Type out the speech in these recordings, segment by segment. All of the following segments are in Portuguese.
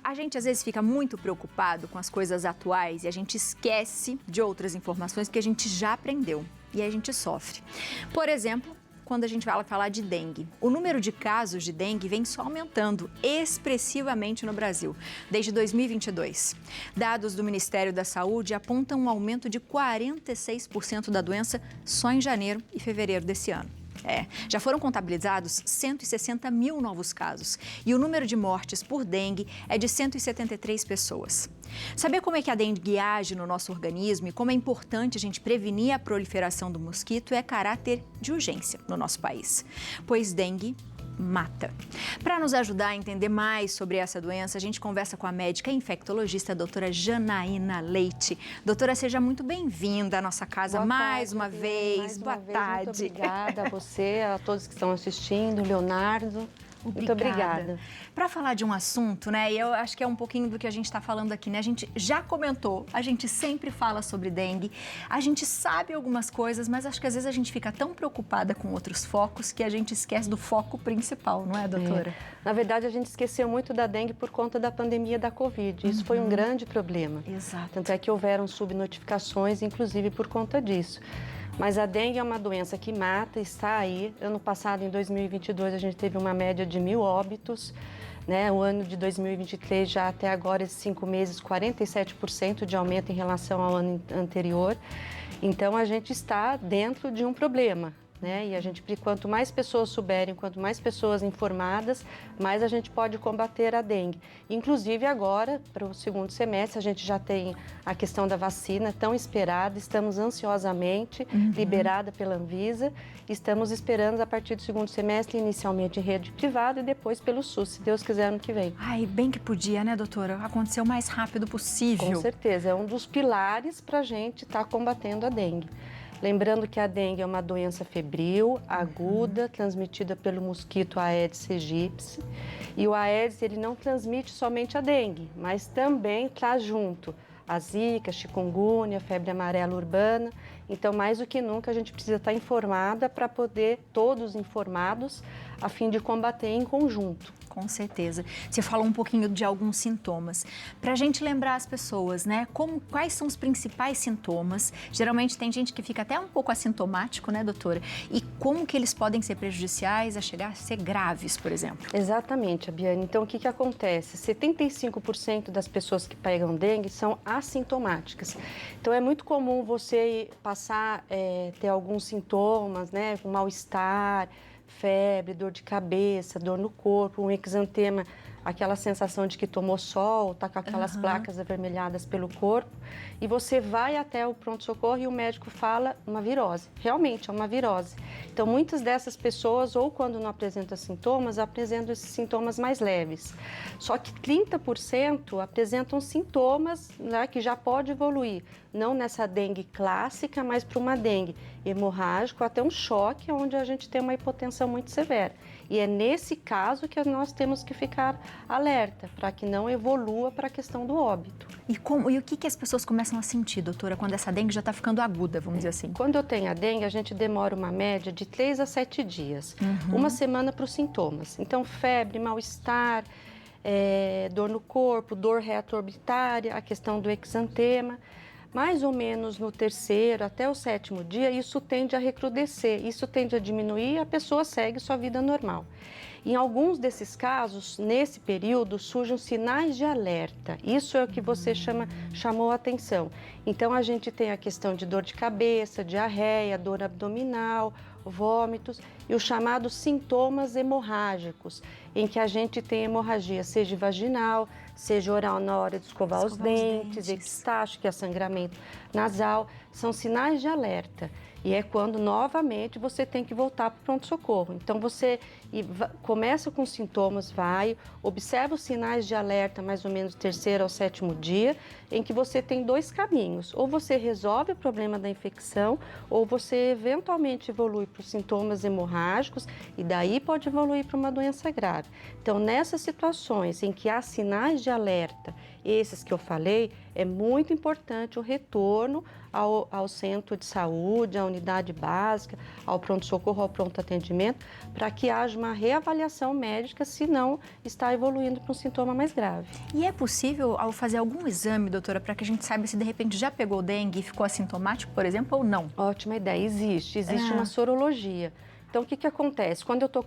A gente às vezes fica muito preocupado com as coisas atuais e a gente esquece de outras informações que a gente já aprendeu e aí a gente sofre. Por exemplo, quando a gente vai falar de dengue. O número de casos de dengue vem só aumentando expressivamente no Brasil, desde 2022. Dados do Ministério da Saúde apontam um aumento de 46% da doença só em janeiro e fevereiro desse ano. Já foram contabilizados 160 mil novos casos e o número de mortes por dengue é de 173 pessoas. Saber como é que a dengue age no nosso organismo e como é importante a gente prevenir a proliferação do mosquito é caráter de urgência no nosso país, pois dengue mata. Para nos ajudar a entender mais sobre essa doença, a gente conversa com a médica infectologista, a doutora Janaína Leite. Doutora, seja muito bem-vinda à nossa casa mais uma vez. Boa tarde. Muito obrigada a você, a todos que estão assistindo, Leonardo. Muito obrigada. Para falar de um assunto, né, e eu acho que é um pouquinho do que a gente está falando aqui, né? A gente já comentou, a gente sempre fala sobre dengue, a gente sabe algumas coisas, mas acho que às vezes a gente fica tão preocupada com outros focos que a gente esquece do foco principal, não é, doutora? Na verdade, a gente esqueceu muito da dengue por conta da pandemia da Covid. Isso foi um grande problema. Exato. Tanto é que houveram subnotificações, inclusive por conta disso. Mas a dengue é uma doença que mata, está aí. Ano passado, em 2022, a gente teve uma média de 1.000 óbitos. Né? O ano de 2023, já até agora, esses 5 meses, 47% de aumento em relação ao ano anterior. Então, a gente está dentro de um problema. Né? E a gente, quanto mais pessoas souberem, quanto mais pessoas informadas, mais a gente pode combater a dengue. Inclusive agora, para o segundo semestre, a gente já tem a questão da vacina tão esperada, estamos ansiosamente liberada pela Anvisa, estamos esperando a partir do segundo semestre, inicialmente em rede privada e depois pelo SUS, se Deus quiser, ano que vem. Ai, bem que podia, né, doutora? Acontecer o mais rápido possível. Com certeza, é um dos pilares para a gente estar combatendo a dengue. Lembrando que a dengue é uma doença febril, aguda, transmitida pelo mosquito Aedes aegypti. E o Aedes, ele não transmite somente a dengue, mas também traz junto a zika, chikungunya, febre amarela urbana. Então, mais do que nunca, a gente precisa estar informada para poder, todos informados, a fim de combater em conjunto. Com certeza. Você falou um pouquinho de alguns sintomas. Para a gente lembrar as pessoas, né? Quais são os principais sintomas? Geralmente tem gente que fica até um pouco assintomático, né, doutora? E como que eles podem ser prejudiciais a chegar a ser graves, por exemplo? Exatamente, Biane. Então, o que acontece? 75% das pessoas que pegam dengue são assintomáticas. Então, é muito comum você passar, ter alguns sintomas, né? Um mal-estar, febre, dor de cabeça, dor no corpo, um exantema, aquela sensação de que tomou sol, tá com aquelas placas avermelhadas pelo corpo, e você vai até o pronto-socorro e o médico fala uma virose. Realmente é uma virose. Então, muitas dessas pessoas, ou quando não apresentam sintomas, apresentam esses sintomas mais leves. Só que 30% apresentam sintomas, né, que já pode evoluir, não nessa dengue clássica, mas para uma dengue hemorrágica, até um choque, onde a gente tem uma hipotensão muito severa. E é nesse caso que nós temos que ficar alerta, para que não evolua para a questão do óbito. E o que as pessoas começam a sentir, doutora, quando essa dengue já está ficando aguda, vamos dizer assim? Quando eu tenho a dengue, a gente demora uma média de 3 a 7 dias, uma semana para os sintomas. Então, febre, mal-estar, dor no corpo, dor retroorbitária, a questão do exantema. Mais ou menos no 3º até o 7º dia, isso tende a recrudescer, isso tende a diminuir e a pessoa segue sua vida normal. Em alguns desses casos, nesse período, surgem sinais de alerta. Isso é o que você chamou a atenção. Então, a gente tem a questão de dor de cabeça, diarreia, dor abdominal, vômitos e os chamados sintomas hemorrágicos, em que a gente tem hemorragia, seja vaginal, seja oral na hora de escovar os dentes, epistaxe, que é sangramento nasal, são sinais de alerta. E é quando, novamente, você tem que voltar para o pronto-socorro. Então, você começa com sintomas, observa os sinais de alerta mais ou menos do 3º ao 7º dia, em que você tem 2 caminhos. Ou você resolve o problema da infecção, ou você eventualmente evolui para os sintomas hemorrágicos, e daí pode evoluir para uma doença grave. Então, nessas situações em que há sinais de alerta esses que eu falei, é muito importante o retorno ao centro de saúde, à unidade básica, ao pronto-socorro, ao pronto atendimento, para que haja uma reavaliação médica, se não está evoluindo para um sintoma mais grave. E é possível, ao fazer algum exame, doutora, para que a gente saiba se de repente já pegou dengue e ficou assintomático, por exemplo, ou não? Ótima ideia, existe uma sorologia. Então, o que acontece? Quando eu estou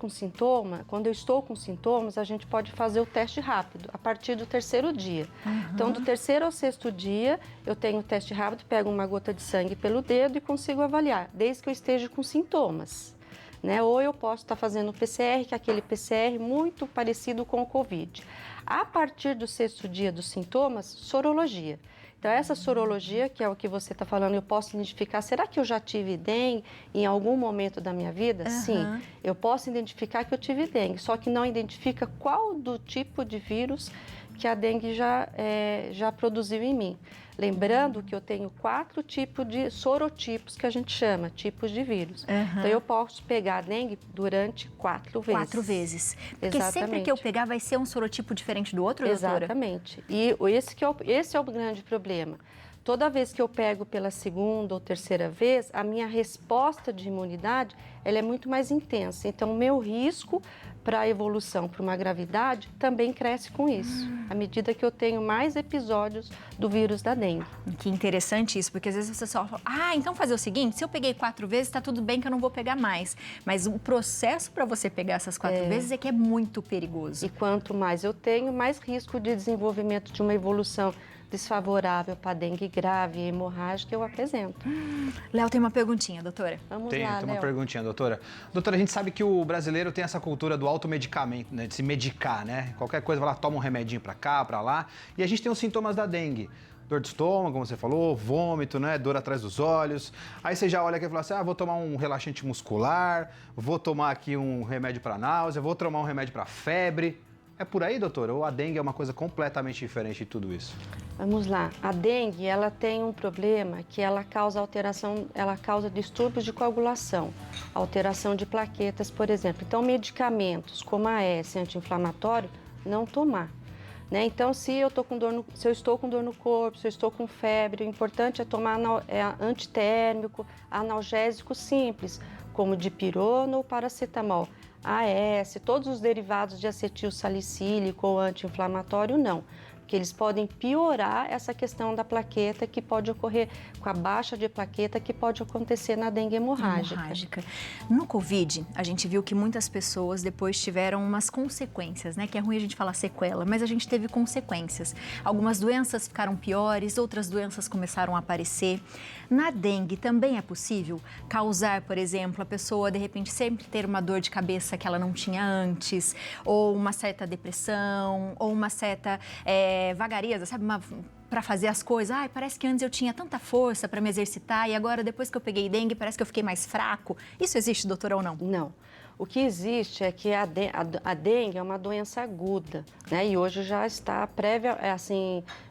com sintomas, a gente pode fazer o teste rápido, a partir do 3º dia. Então, do 3º ao 6º dia, eu tenho o teste rápido, pego uma gota de sangue pelo dedo e consigo avaliar, desde que eu esteja com sintomas. Né? Ou eu posso estar fazendo o PCR, que é aquele PCR muito parecido com o COVID. A partir do 6º dia dos sintomas, sorologia. Então, essa sorologia, que é o que você está falando, eu posso identificar, será que eu já tive dengue em algum momento da minha vida? Sim, eu posso identificar que eu tive dengue, só que não identifica qual do tipo de vírus que a dengue já produziu em mim. Lembrando que eu tenho 4 tipos de sorotipos, que a gente chama, tipos de vírus. Então, eu posso pegar a dengue durante 4 vezes. 4 vezes. Porque Exatamente. sempre que eu pegar vai ser um sorotipo diferente do outro, doutora? Exatamente. E esse é o grande problema. Toda vez que eu pego pela 2ª ou 3ª vez, a minha resposta de imunidade ela é muito mais intensa. Então, o meu risco para a evolução, para uma gravidade, também cresce com isso, à medida que eu tenho mais episódios do vírus da dengue. Que interessante isso, porque às vezes você só fala, então fazer o seguinte, se eu peguei 4 vezes, está tudo bem que eu não vou pegar mais. Mas o processo para você pegar essas 4 vezes é que é muito perigoso. E quanto mais eu tenho, mais risco de desenvolvimento de uma evolução desfavorável para dengue grave e hemorrágica eu apresento. Léo, tem uma perguntinha, doutora. Vamos lá, Tem uma Léo. perguntinha, doutora. Doutora, a gente sabe que o brasileiro tem essa cultura do automedicamento, né, de se medicar, né? Qualquer coisa, vai lá, toma um remedinho para cá, para lá. E a gente tem os sintomas da dengue. Dor de estômago, como você falou, vômito, né? Dor atrás dos olhos. Aí você já olha aqui e fala assim, vou tomar um relaxante muscular, vou tomar aqui um remédio para náusea, vou tomar um remédio para febre. É por aí, doutora? Ou a dengue é uma coisa completamente diferente de tudo isso? Vamos lá. A dengue, ela tem um problema que ela causa distúrbios de coagulação, alteração de plaquetas, por exemplo. Então, medicamentos como a AS anti-inflamatório, não tomar. Né? Então, se eu estou com dor no corpo, se eu estou com febre, o importante é tomar antitérmico, analgésico simples, como dipirona ou paracetamol. AS, todos os derivados de acetil salicílico ou anti-inflamatório, não. Porque eles podem piorar essa questão da plaqueta que pode ocorrer com a baixa de plaqueta que pode acontecer na dengue hemorrágica. No Covid, a gente viu que muitas pessoas depois tiveram umas consequências, né? Que é ruim a gente falar sequela, mas a gente teve consequências. Algumas doenças ficaram piores, outras doenças começaram a aparecer. Na dengue também é possível causar, por exemplo, a pessoa de repente sempre ter uma dor de cabeça que ela não tinha antes, ou uma certa depressão, ou uma certa vagareza, sabe? Para fazer as coisas. Parece que antes eu tinha tanta força para me exercitar e agora, depois que eu peguei dengue, parece que eu fiquei mais fraco. Isso existe, doutora, ou não? Não. O que existe é que a dengue é uma doença aguda, né? E hoje já está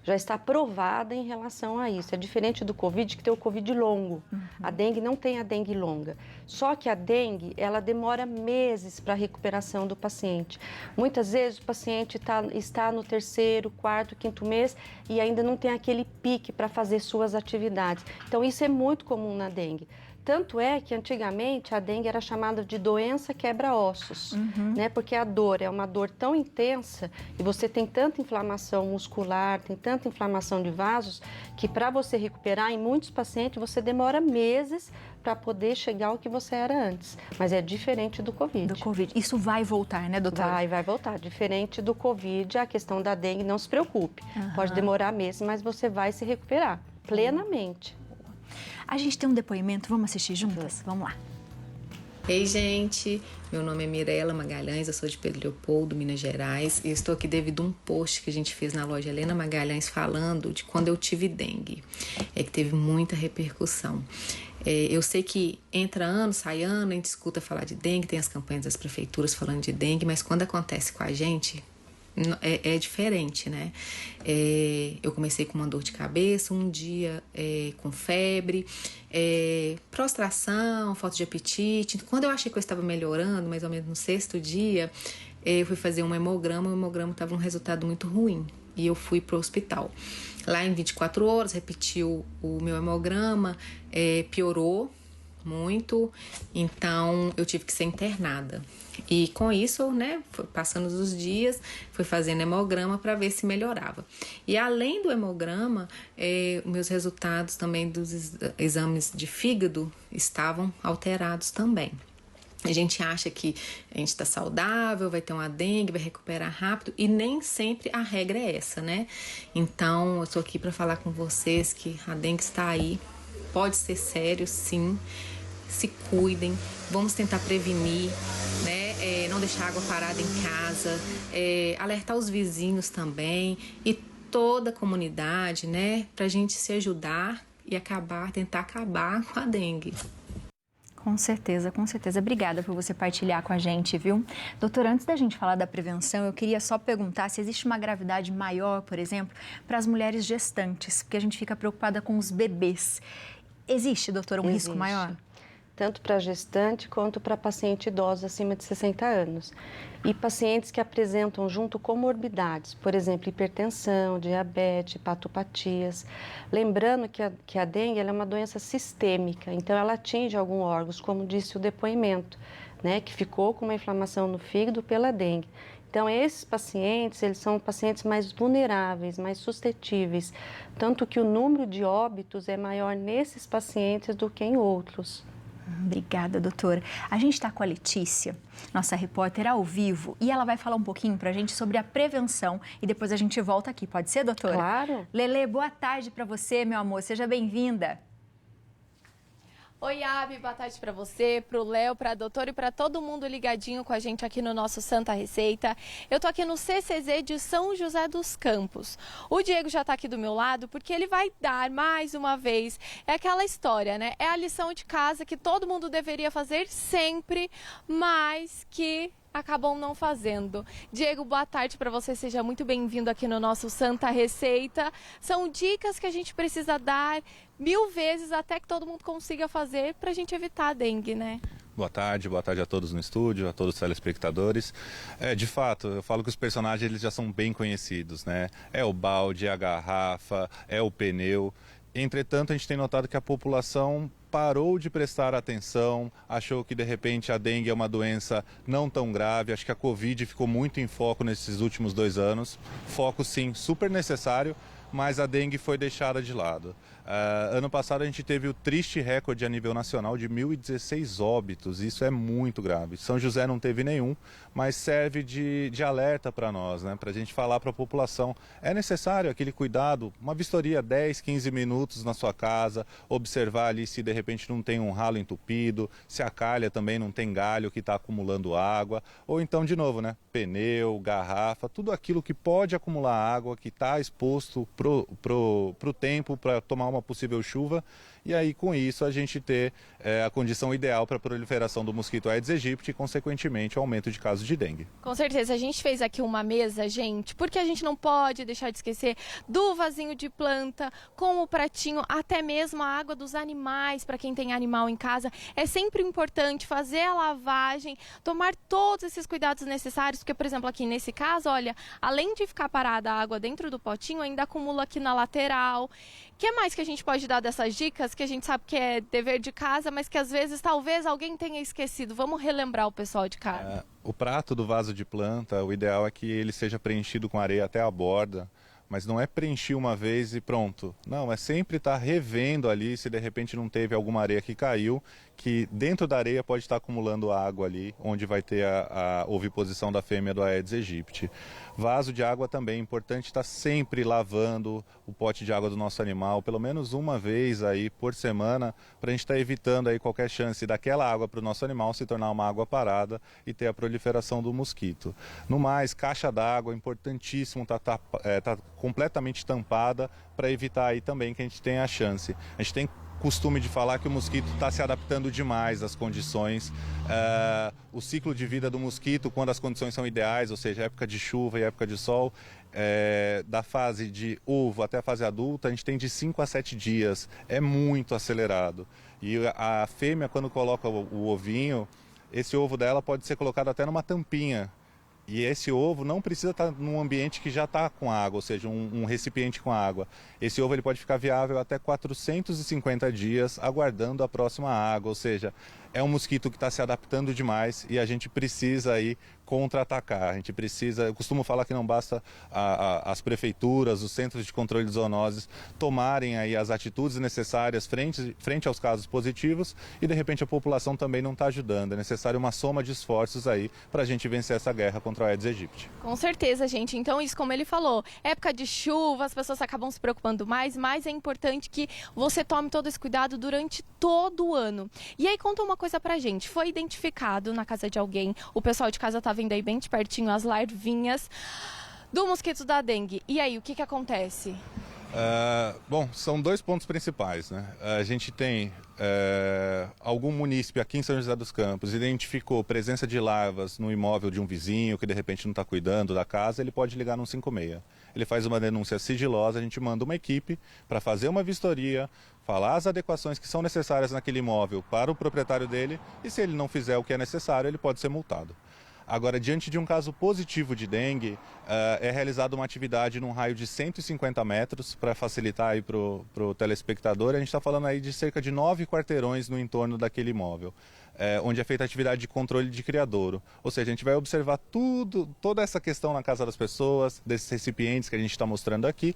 já está provada em relação a isso. É diferente do Covid, que tem o Covid longo. A dengue não tem a dengue longa. Só que a dengue, ela demora meses para a recuperação do paciente. Muitas vezes o paciente está no 3º, 4º, 5º mês e ainda não tem aquele pique para fazer suas atividades. Então, isso é muito comum na dengue. Tanto é que antigamente a dengue era chamada de doença quebra-ossos, né? Porque a dor é uma dor tão intensa e você tem tanta inflamação muscular, tem tanta inflamação de vasos, que para você recuperar, em muitos pacientes, você demora meses para poder chegar ao que você era antes. Mas é diferente do Covid. Do Covid. Isso vai voltar, né, doutora? Vai voltar. Diferente do Covid, a questão da dengue, não se preocupe. Pode demorar meses, mas você vai se recuperar plenamente. A gente tem um depoimento, vamos assistir juntas? Vamos lá. Ei, gente, meu nome é Mirela Magalhães, eu sou de Pedro Leopoldo, Minas Gerais, e eu estou aqui devido a um post que a gente fez na loja Helena Magalhães falando de quando eu tive dengue. É que teve muita repercussão. Eu sei que entra ano, sai ano, a gente escuta falar de dengue, tem as campanhas das prefeituras falando de dengue, mas quando acontece com a gente, é diferente, né? Eu comecei com uma dor de cabeça, um dia com febre, prostração, falta de apetite. Quando eu achei que eu estava melhorando, mais ou menos no 6º dia, eu fui fazer um hemograma, o hemograma estava um resultado muito ruim. e eu fui para o hospital. Lá em 24 horas, repetiu o meu hemograma, piorou muito, então eu tive que ser internada. E com isso, né, passando os dias, fui fazendo hemograma para ver se melhorava. E além do hemograma, meus resultados também dos exames de fígado estavam alterados também. A gente acha que a gente está saudável, vai ter uma dengue, vai recuperar rápido, e nem sempre a regra é essa, né? Então, eu estou aqui para falar com vocês que a dengue está aí, pode ser sério, sim. Se cuidem, vamos tentar prevenir, né? Não deixar água parada em casa, alertar os vizinhos também e toda a comunidade, né? Para a gente se ajudar e tentar acabar com a dengue. Com certeza, com certeza. Obrigada por você partilhar com a gente, viu? Doutora, antes da gente falar da prevenção, eu queria só perguntar se existe uma gravidade maior, por exemplo, para as mulheres gestantes, porque a gente fica preocupada com os bebês. Existe, doutora, um risco maior? Tanto para gestante quanto para paciente idosa acima de 60 anos. E pacientes que apresentam junto comorbidades, por exemplo, hipertensão, diabetes, hepatopatias. Lembrando que a dengue ela é uma doença sistêmica, então ela atinge alguns órgãos, como disse o depoimento, né, que ficou com uma inflamação no fígado pela dengue. Então, esses pacientes, eles são pacientes mais vulneráveis, mais suscetíveis, tanto que o número de óbitos é maior nesses pacientes do que em outros. Obrigada, doutora. A gente está com a Letícia, nossa repórter ao vivo, e ela vai falar um pouquinho para a gente sobre a prevenção e depois a gente volta aqui. Pode ser, doutora? Claro. Lelê, boa tarde para você, meu amor. Seja bem-vinda. Oi, Abi, boa tarde para você, para o Léo, para a doutora e para todo mundo ligadinho com a gente aqui no nosso Santa Receita. Eu tô aqui no CCZ de São José dos Campos. O Diego já está aqui do meu lado porque ele vai dar mais uma vez. É aquela história, né? É a lição de casa que todo mundo deveria fazer sempre, mas que acabam não fazendo. Diego, boa tarde para você, seja muito bem-vindo aqui no nosso Santa Receita. São dicas que a gente precisa dar 1000 vezes até que todo mundo consiga fazer para a gente evitar a dengue, né? Boa tarde a todos no estúdio, a todos os telespectadores. De fato, eu falo que os personagens eles já são bem conhecidos, né? É o balde, é a garrafa, é o pneu. Entretanto, a gente tem notado que a população parou de prestar atenção, achou que de repente a dengue é uma doença não tão grave. Acho que a Covid ficou muito em foco nesses últimos 2 anos. Foco sim, super necessário, mas a dengue foi deixada de lado. Ano passado a gente teve o triste recorde a nível nacional de 1.016 óbitos, isso é muito grave. São José não teve nenhum, mas serve de alerta para nós, né? Para a gente falar para a população, é necessário aquele cuidado, uma vistoria 10, 15 minutos na sua casa, observar ali se de repente não tem um ralo entupido, se a calha também não tem galho que está acumulando água, ou então de novo, né? Pneu, garrafa, tudo aquilo que pode acumular água, que está exposto pro tempo, para tomar uma possível chuva, e aí com isso a gente ter a condição ideal para a proliferação do mosquito Aedes aegypti e consequentemente o aumento de casos de dengue. Com certeza, a gente fez aqui uma mesa, gente, porque a gente não pode deixar de esquecer do vasinho de planta, com o pratinho, até mesmo a água dos animais, para quem tem animal em casa. É sempre importante fazer a lavagem, tomar todos esses cuidados necessários, porque, por exemplo, aqui nesse caso, olha, além de ficar parada a água dentro do potinho, ainda acumula aqui na lateral. O que mais que a gente pode dar dessas dicas, que a gente sabe que é dever de casa, mas que às vezes, talvez, alguém tenha esquecido? Vamos relembrar o pessoal de casa. O prato do vaso de planta, o ideal é que ele seja preenchido com areia até a borda, mas não é preencher uma vez e pronto. Não, é sempre estar revendo ali se de repente não teve alguma areia que caiu, que dentro da areia pode estar acumulando água ali, onde vai ter a oviposição da fêmea do Aedes aegypti. Vaso de água também, é importante estar sempre lavando o pote de água do nosso animal, pelo menos uma vez aí por semana, para a gente estar evitando aí qualquer chance daquela água para o nosso animal se tornar uma água parada e ter a proliferação do mosquito. No mais, caixa d'água, importantíssimo tá completamente tampada para evitar aí também que a gente tenha a chance. A gente tem costume de falar que o mosquito está se adaptando demais às condições. O ciclo de vida do mosquito, quando as condições são ideais, ou seja, época de chuva e época de sol, da fase de ovo até a fase adulta, a gente tem de 5 a 7 dias. É muito acelerado. E a fêmea, quando coloca o ovinho, esse ovo dela pode ser colocado até numa tampinha, E esse ovo não precisa estar num ambiente que já está com água, ou seja, um recipiente com água. Esse ovo ele pode ficar viável até 450 dias aguardando a próxima água, ou seja, é um mosquito que está se adaptando demais e a gente precisa aí contra-atacar. A gente precisa, eu costumo falar que não basta as prefeituras, os centros de controle de zoonoses tomarem aí as atitudes necessárias frente aos casos positivos e de repente a população também não está ajudando. É necessário uma soma de esforços aí para a gente vencer essa guerra contra o Aedes aegypti. Com certeza, gente. Então, isso como ele falou, época de chuva, as pessoas acabam se preocupando mais, mas é importante que você tome todo esse cuidado durante todo o ano. E aí, conta uma coisa pra gente. Foi identificado na casa de alguém, o pessoal de casa tá vendo aí bem de pertinho as larvinhas do mosquito da dengue. E aí, o que acontece? Bom, são 2 pontos principais, né? A gente tem algum munícipe aqui em São José dos Campos identificou presença de larvas no imóvel de um vizinho que de repente não está cuidando da casa, ele pode ligar no 156. Ele faz uma denúncia sigilosa, a gente manda uma equipe para fazer uma vistoria, falar as adequações que são necessárias naquele imóvel para o proprietário dele e se ele não fizer o que é necessário, ele pode ser multado. Agora, diante de um caso positivo de dengue, é realizada uma atividade num raio de 150 metros para facilitar aí para o telespectador. A gente está falando aí de cerca de 9 quarteirões no entorno daquele imóvel, onde é feita a atividade de controle de criadouro. Ou seja, a gente vai observar toda essa questão na casa das pessoas, desses recipientes que a gente está mostrando aqui,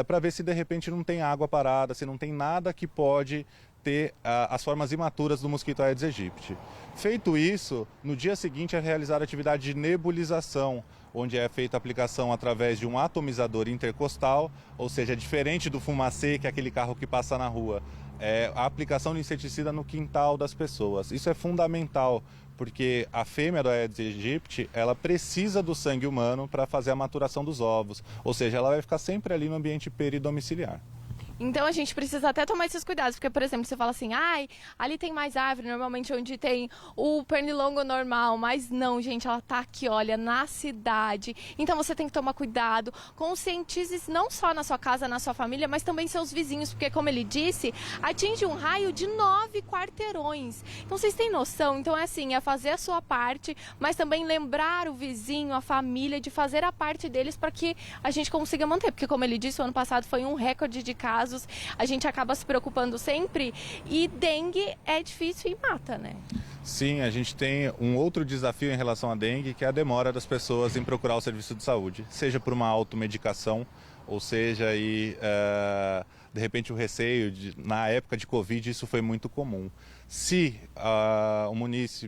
para ver se de repente não tem água parada, se não tem nada que pode ter as formas imaturas do mosquito Aedes aegypti. Feito isso, no dia seguinte é realizada a atividade de nebulização, onde é feita a aplicação através de um atomizador intercostal, ou seja, diferente do fumacê, que é aquele carro que passa na rua, é a aplicação do inseticida no quintal das pessoas. Isso é fundamental, porque a fêmea do Aedes aegypti, ela precisa do sangue humano para fazer a maturação dos ovos, ou seja, ela vai ficar sempre ali no ambiente peridomiciliar. Então a gente precisa até tomar esses cuidados, porque, por exemplo, você fala assim, ai, ali tem mais árvore, normalmente onde tem o pernilongo normal, mas não, gente, ela tá aqui, olha, na cidade. Então você tem que tomar cuidado, conscientize não só na sua casa, na sua família, mas também seus vizinhos, porque, como ele disse, atinge um raio de 9 quarteirões. Então vocês têm noção? Então é assim, é fazer a sua parte, mas também lembrar o vizinho, a família, de fazer a parte deles para que a gente consiga manter, porque, como ele disse, o ano passado foi um recorde de casos. A gente acaba se preocupando sempre e dengue é difícil e mata, né? Sim, a gente tem um outro desafio em relação à dengue, que é a demora das pessoas em procurar o serviço de saúde, seja por uma automedicação, ou seja, aí, de repente o receio, na época de Covid, isso foi muito comum. Se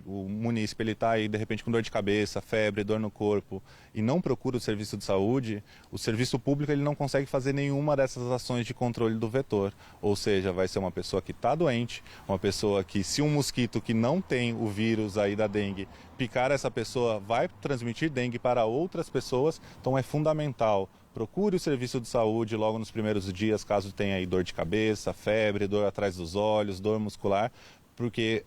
o munícipe ele está aí de repente com dor de cabeça, febre, dor no corpo e não procura o serviço de saúde, o serviço público ele não consegue fazer nenhuma dessas ações de controle do vetor. Ou seja, vai ser uma pessoa que está doente, uma pessoa que, se um mosquito que não tem o vírus aí da dengue picar essa pessoa, vai transmitir dengue para outras pessoas. Então é fundamental. Procure o serviço de saúde logo nos primeiros dias, caso tenha aí dor de cabeça, febre, dor atrás dos olhos, dor muscular, porque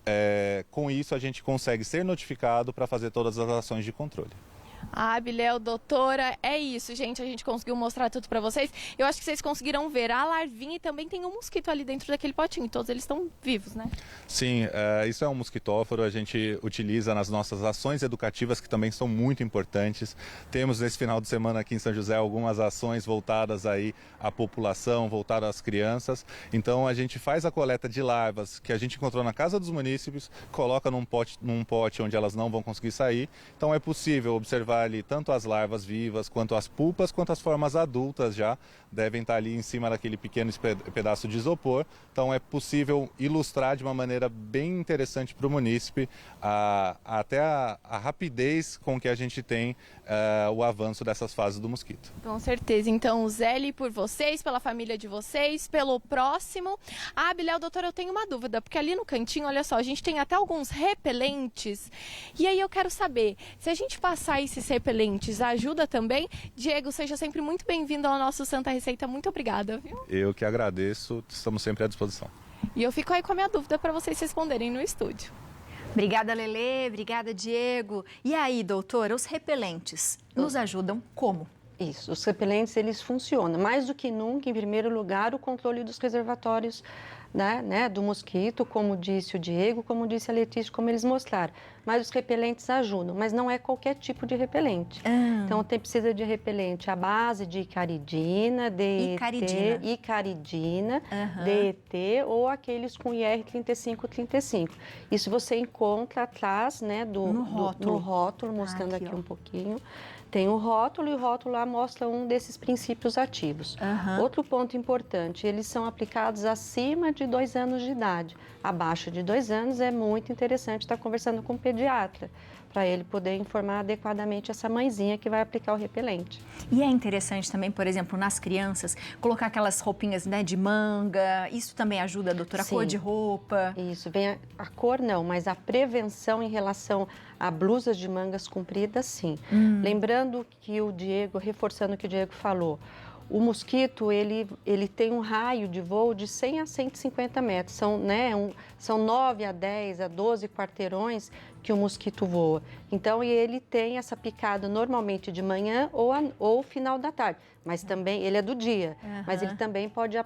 com isso a gente consegue ser notificado para fazer todas as ações de controle. Ah, Biléu, doutora, é isso, gente, a gente conseguiu mostrar tudo pra vocês. Eu acho que vocês conseguiram ver a larvinha e também tem um mosquito ali dentro daquele potinho, todos eles estão vivos, né? Sim, isso é um mosquitóforo, a gente utiliza nas nossas ações educativas, que também são muito importantes. Temos nesse final de semana aqui em São José algumas ações voltadas aí à população, voltadas às crianças. Então a gente faz a coleta de larvas que a gente encontrou na casa dos munícipes, coloca num pote onde elas não vão conseguir sair. Então é possível observar ali tanto as larvas vivas, quanto as pulpas, quanto as formas adultas já devem estar ali em cima daquele pequeno pedaço de isopor. Então é possível ilustrar de uma maneira bem interessante para o munícipe até a rapidez com que a gente tem o avanço dessas fases do mosquito. Com certeza. Então zele por vocês, pela família de vocês, pelo próximo. Ah, Biléu, doutora, eu tenho uma dúvida, porque ali no cantinho, olha só, a gente tem até alguns repelentes. E aí eu quero saber, se a gente passar esses repelentes, ajuda também? Diego, seja sempre muito bem-vindo ao nosso Santa Receita. Muito obrigada, viu? Eu que agradeço, estamos sempre à disposição. E eu fico aí com a minha dúvida para vocês responderem no estúdio. Obrigada, Lelê. Obrigada, Diego. E aí, doutora, os repelentes nos ajudam como? Isso, os repelentes, eles funcionam. Mais do que nunca, em primeiro lugar, o controle dos reservatórios, né, do mosquito, como disse o Diego, como disse a Letícia, como eles mostraram. Mas os repelentes ajudam, mas não é qualquer tipo de repelente. Então, precisa de repelente à base de icaridina, icaridina, DET ou aqueles com IR 3535. Isso você encontra atrás, né, no rótulo, mostrando aqui um pouquinho. Tem o rótulo e o rótulo lá mostra um desses princípios ativos. Outro ponto importante, eles são aplicados acima de 2 anos de idade. Abaixo de 2 anos é muito interessante estar conversando com o pediatra, para ele poder informar adequadamente essa mãezinha que vai aplicar o repelente. E é interessante também, por exemplo, nas crianças, colocar aquelas roupinhas, né, de manga. Isso também ajuda, doutora? A cor de roupa? Isso, a cor não, mas a prevenção em relação a blusas de mangas compridas, sim. Lembrando que o Diego, reforçando o que o Diego falou, o mosquito, ele tem um raio de voo de 100 a 150 metros. São 9 a 10 a 12 quarteirões que o mosquito voa. Então, ele tem essa picada normalmente de manhã ou final da tarde. Mas também, ele é do dia, mas ele também pode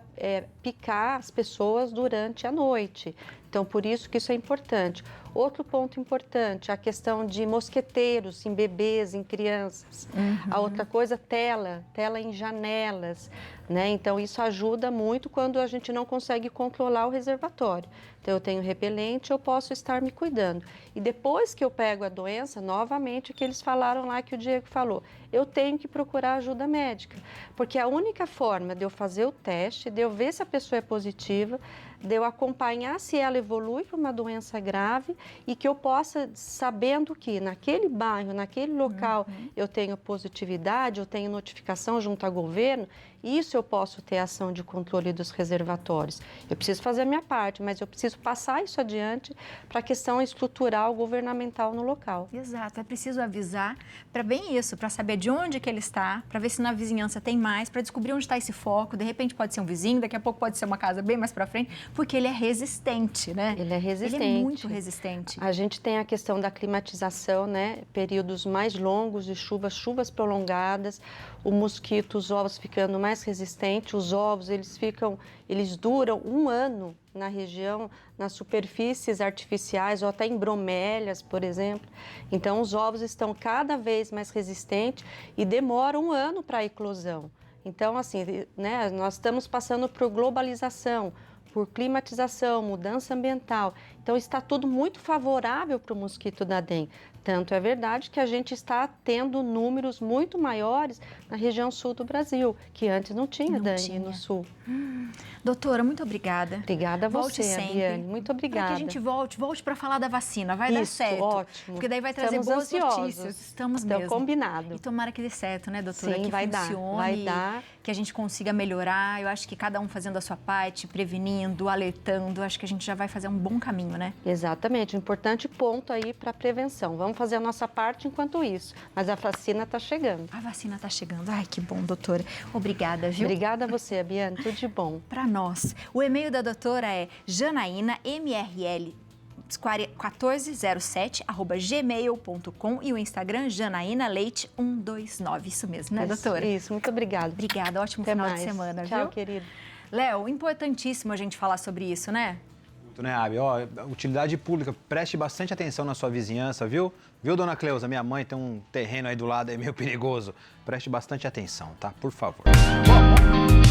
picar as pessoas durante a noite. Então, por isso que isso é importante. Outro ponto importante, a questão de mosqueteiros em bebês, em crianças. A outra coisa, tela em janelas, né? Então, isso ajuda muito quando a gente não consegue controlar o reservatório. Então, eu tenho repelente, eu posso estar me cuidando. E depois que eu pego a doença, novamente, o que eles falaram lá, que o Diego falou, eu tenho que procurar ajuda médica. Porque a única forma de eu fazer o teste, de eu ver se a pessoa é positiva, de eu acompanhar se ela evolui para uma doença grave e que eu possa, sabendo que naquele bairro, naquele local, eu tenho positividade, eu tenho notificação junto ao governo, isso eu posso ter ação de controle dos reservatórios. Eu preciso fazer a minha parte, mas eu preciso passar isso adiante para a questão estrutural governamental no local. Exato, é preciso avisar para bem isso, para saber de onde que ele está, para ver se na vizinhança tem mais, para descobrir onde está esse foco. De repente pode ser um vizinho, daqui a pouco pode ser uma casa bem mais para frente, porque ele é resistente, né? Ele é resistente. Ele é muito resistente. A gente tem a questão da climatização, né? Períodos mais longos de chuvas prolongadas, o mosquito, os ovos ficando mais resistentes, os ovos eles duram 1 ano na região, nas superfícies artificiais ou até em bromélias, por exemplo. Então, os ovos estão cada vez mais resistentes e demoram 1 ano para a eclosão. Então, assim, né, nós estamos passando por globalização, por climatização, mudança ambiental. Então, está tudo muito favorável para o mosquito da dengue. Tanto é verdade que a gente está tendo números muito maiores na região sul do Brasil, que antes não tinha dengue no sul. Doutora, muito obrigada. Obrigada a você, Abiane. Muito obrigada. Para que a gente volte para falar da vacina. Vai dar certo. Ótimo. Porque daí vai trazer boas notícias. Estamos mesmo. Combinado. E tomara que dê certo, né, doutora? Sim, que vai funcione, dar. Que a gente consiga melhorar. Eu acho que cada um fazendo a sua parte, prevenindo, alertando, acho que a gente já vai fazer um bom caminho, né? Exatamente. Um importante ponto aí para a prevenção. Vamos fazer a nossa parte enquanto isso. Mas a vacina está chegando. A vacina está chegando. Ai, que bom, doutora. Obrigada, viu? Obrigada a você, Abiane. Tudo de bom. Para nós. O e-mail da doutora é janaína.mrl1407@gmail.com e o Instagram janaínaleite129. Isso mesmo, né, doutora? Isso, muito obrigada. Obrigada, ótimo Até final mais. de semana, Tchau, viu? querido. Léo, importantíssimo a gente falar sobre isso, né? Muito, né, Abi? Ó, utilidade pública, preste bastante atenção na sua vizinhança, viu? Viu, dona Cleusa? Minha mãe tem um terreno aí do lado, é meio perigoso. Preste bastante atenção, tá? Por favor. Bom.